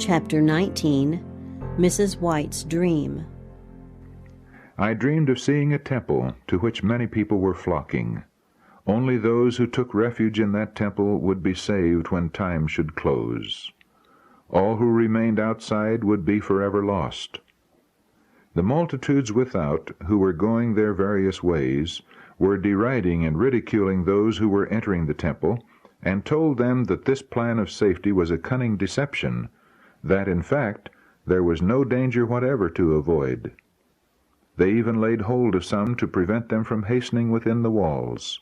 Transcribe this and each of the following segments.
Chapter 19. Mrs. White's Dream. I dreamed of seeing a temple to which many people were flocking. Only those who took refuge in that temple would be saved when time should close. All who remained outside would be forever lost. The multitudes without, who were going their various ways, were deriding and ridiculing those who were entering the temple, and told them that this plan of safety was a cunning deception, that, in fact, there was no danger whatever to avoid. They even laid hold of some to prevent them from hastening within the walls.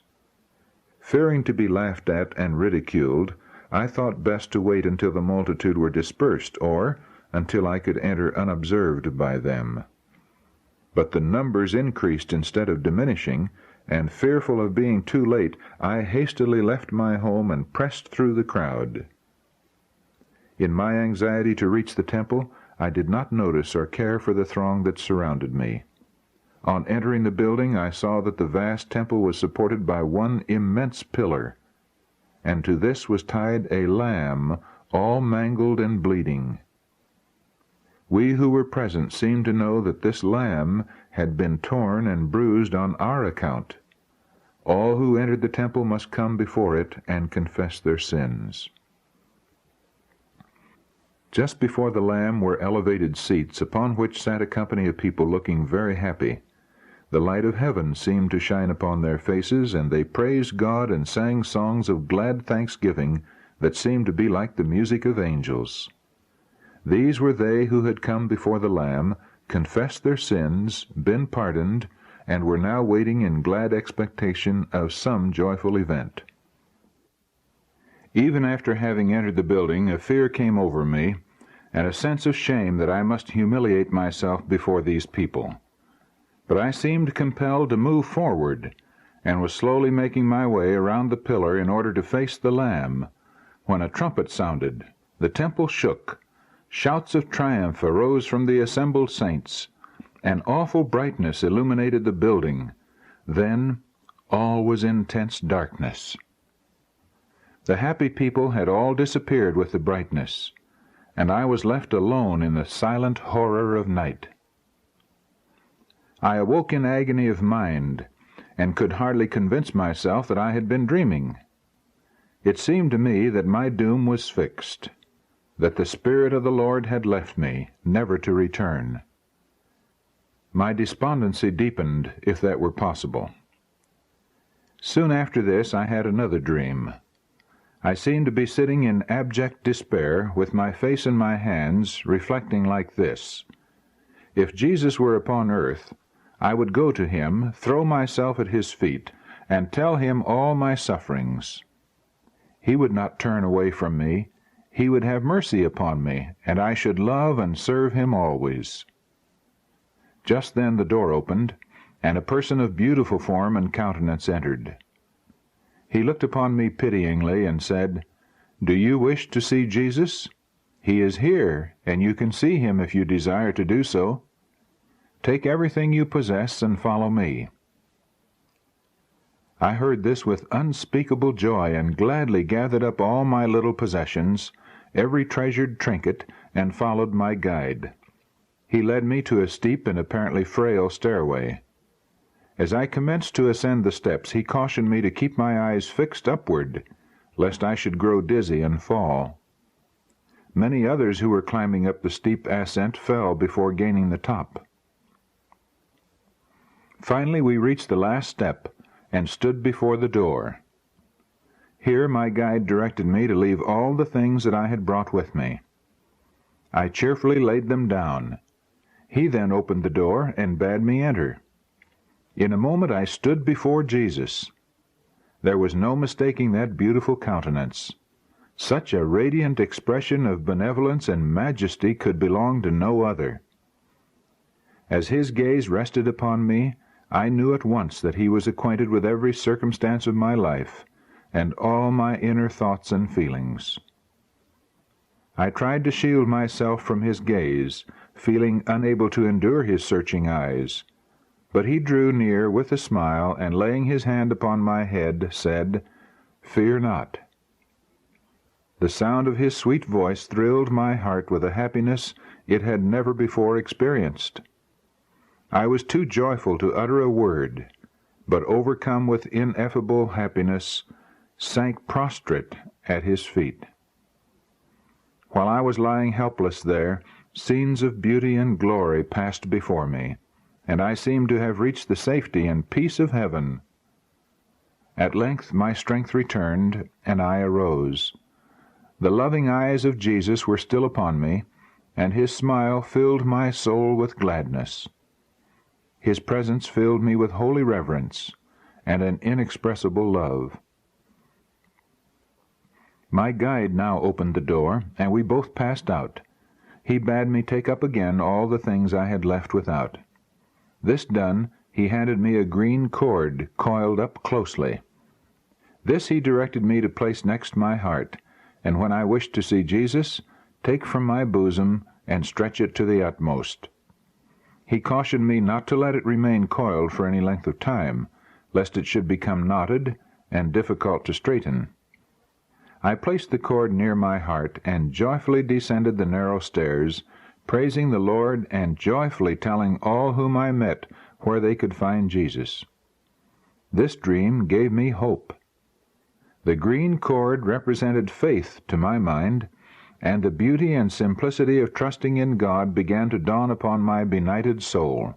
Fearing to be laughed at and ridiculed, I thought best to wait until the multitude were dispersed, or until I could enter unobserved by them. But the numbers increased instead of diminishing, and fearful of being too late, I hastily left my home and pressed through the crowd. In my anxiety to reach the temple, I did not notice or care for the throng that surrounded me. On entering the building, I saw that the vast temple was supported by one immense pillar, and to this was tied a lamb, all mangled and bleeding. We who were present seemed to know that this lamb had been torn and bruised on our account. All who entered the temple must come before it and confess their sins. Just before the lamb were elevated seats, upon which sat a company of people looking very happy. The light of heaven seemed to shine upon their faces, and they praised God and sang songs of glad thanksgiving that seemed to be like the music of angels. These were they who had come before the Lamb, confessed their sins, been pardoned, and were now waiting in glad expectation of some joyful event. Even after having entered the building, a fear came over me, and a sense of shame that I must humiliate myself before these people. But I seemed compelled to move forward, and was slowly making my way around the pillar in order to face the Lamb, when a trumpet sounded. The temple shook. Shouts of triumph arose from the assembled saints. An awful brightness illuminated the building. Then all was intense darkness. The happy people had all disappeared with the brightness, and I was left alone in the silent horror of night. I awoke in agony of mind, and could hardly convince myself that I had been dreaming. It seemed to me that my doom was fixed, that the Spirit of the Lord had left me, never to return. My despondency deepened, if that were possible. Soon after this I had another dream. I seemed to be sitting in abject despair, with my face in my hands, reflecting like this: if Jesus were upon earth, I would go to him, throw myself at his feet, and tell him all my sufferings. He would not turn away from me. He would have mercy upon me, and I should love and serve him always. Just then the door opened, and a person of beautiful form and countenance entered. He looked upon me pityingly and said, "Do you wish to see Jesus? He is here, and you can see him if you desire to do so. Take everything you possess and follow me." I heard this with unspeakable joy, and gladly gathered up all my little possessions, every treasured trinket, and followed my guide. He led me to a steep and apparently frail stairway. As I commenced to ascend the steps, he cautioned me to keep my eyes fixed upward, lest I should grow dizzy and fall. Many others who were climbing up the steep ascent fell before gaining the top. Finally we reached the last step, and stood before the door. Here my guide directed me to leave all the things that I had brought with me. I cheerfully laid them down. He then opened the door and bade me enter. In a moment I stood before Jesus. There was no mistaking that beautiful countenance. Such a radiant expression of benevolence and majesty could belong to no other. As his gaze rested upon me, I knew at once that he was acquainted with every circumstance of my life, and all my inner thoughts and feelings. I tried to shield myself from his gaze, feeling unable to endure his searching eyes, but he drew near with a smile, and laying his hand upon my head, said, "Fear not." The sound of his sweet voice thrilled my heart with a happiness it had never before experienced. I was too joyful to utter a word, but overcome with ineffable happiness, sank prostrate at his feet. While I was lying helpless there, scenes of beauty and glory passed before me, and I seemed to have reached the safety and peace of heaven. At length my strength returned, and I arose. The loving eyes of Jesus were still upon me, and his smile filled my soul with gladness. His presence filled me with holy reverence and an inexpressible love. My guide now opened the door, and we both passed out. He bade me take up again all the things I had left without. This done, he handed me a green cord coiled up closely. This he directed me to place next my heart, and when I wished to see Jesus, take from my bosom and stretch it to the utmost. He cautioned me not to let it remain coiled for any length of time, lest it should become knotted and difficult to straighten. I placed the cord near my heart and joyfully descended the narrow stairs, praising the Lord and joyfully telling all whom I met where they could find Jesus. This dream gave me hope. The green cord represented faith to my mind, and the beauty and simplicity of trusting in God began to dawn upon my benighted soul.